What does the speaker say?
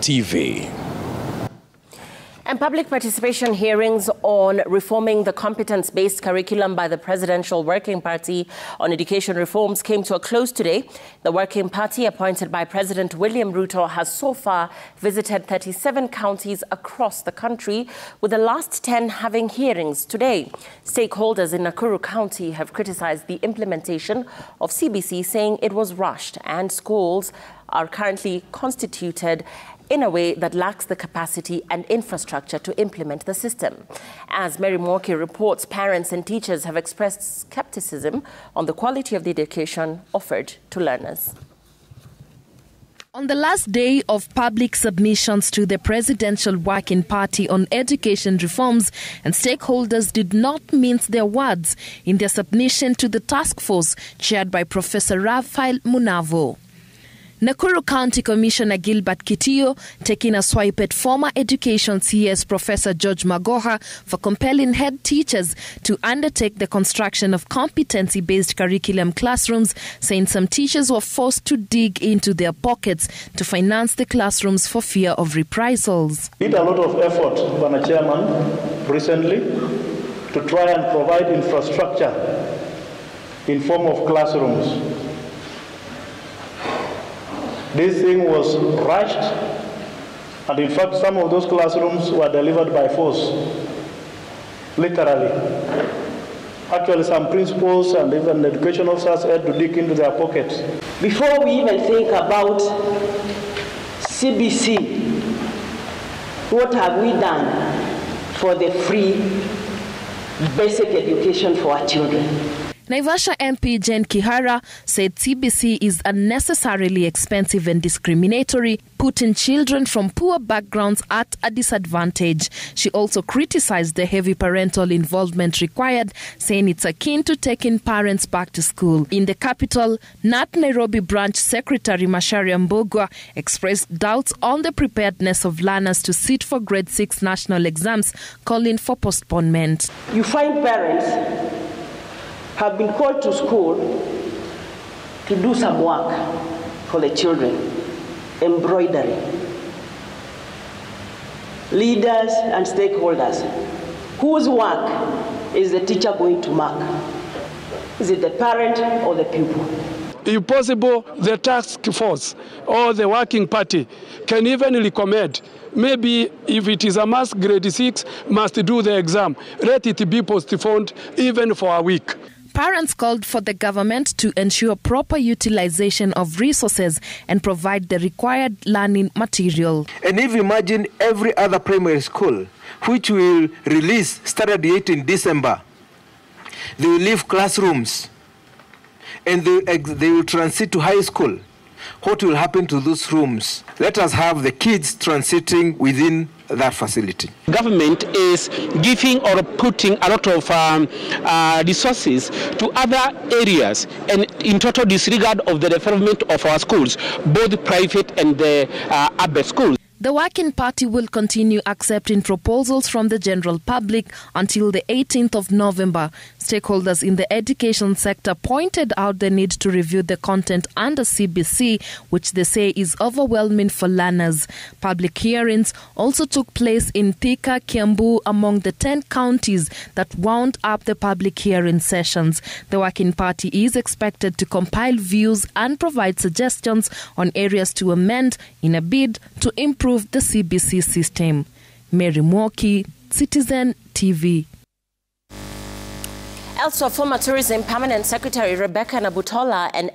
TV. And public participation hearings on reforming the competence-based curriculum by the Presidential Working Party on education reforms came to a close today. The Working Party, appointed by President William Ruto, has so far visited 37 counties across the country, with the last 10 having hearings today. Stakeholders in Nakuru County have criticized the implementation of CBC, saying it was rushed and schools are currently constituted in a way that lacks the capacity and infrastructure to implement the system. As Mary Mwoki reports, parents and teachers have expressed skepticism on the quality of the education offered to learners. On the last day of public submissions to the Presidential Working Party on education reforms, and stakeholders did not mince their words in their submission to the task force chaired by Professor Raphael Munavo. Nakuru County Commissioner Gilbert Kitio taking a swipe at former Education CS Professor George Magoha for compelling head teachers to undertake the construction of competency-based curriculum classrooms, saying some teachers were forced to dig into their pockets to finance the classrooms for fear of reprisals. Did a lot of effort, Mr. Chairman, recently to try and provide infrastructure in form of classrooms. This thing was rushed, and in fact some of those classrooms were delivered by force, literally. Actually, some principals and even education officers had to dig into their pockets. Before we even think about CBC, what have we done for the free basic education for our children? Naivasha MP Jane Kihara said CBC is unnecessarily expensive and discriminatory, putting children from poor backgrounds at a disadvantage. She also criticized the heavy parental involvement required, saying it's akin to taking parents back to school. In the capital, NAT Nairobi branch secretary Macharia Mbogwa expressed doubts on the preparedness of learners to sit for grade 6 national exams, calling for postponement. You find parents have been called to school to do some work for the children, embroidery. Leaders and stakeholders, whose work is the teacher going to mark? Is it the parent or the pupil? If possible, the task force or the working party can even recommend, maybe if it is a must, grade 6 must do the exam, let it be postponed even for a week. Parents called for the government to ensure proper utilization of resources and provide the required learning material. And if you imagine every other primary school, which will release study date in December, they will leave classrooms and they will transit to high school. What will happen to those rooms? Let us have the kids transiting within that facility. Government is giving or putting a lot of resources to other areas, and in total disregard of the development of our schools, both private and the urban schools. The Working Party will continue accepting proposals from the general public until the 18th of November. Stakeholders in the education sector pointed out the need to review the content under CBC, which they say is overwhelming for learners. Public hearings also took place in Thika, Kiambu, among the 10 counties that wound up the public hearing sessions. The Working Party is expected to compile views and provide suggestions on areas to amend in a bid to improve the CBC system. Mary Mwoki, Citizen TV. Elsewhere, former Tourism Permanent Secretary Rebecca Nabutola and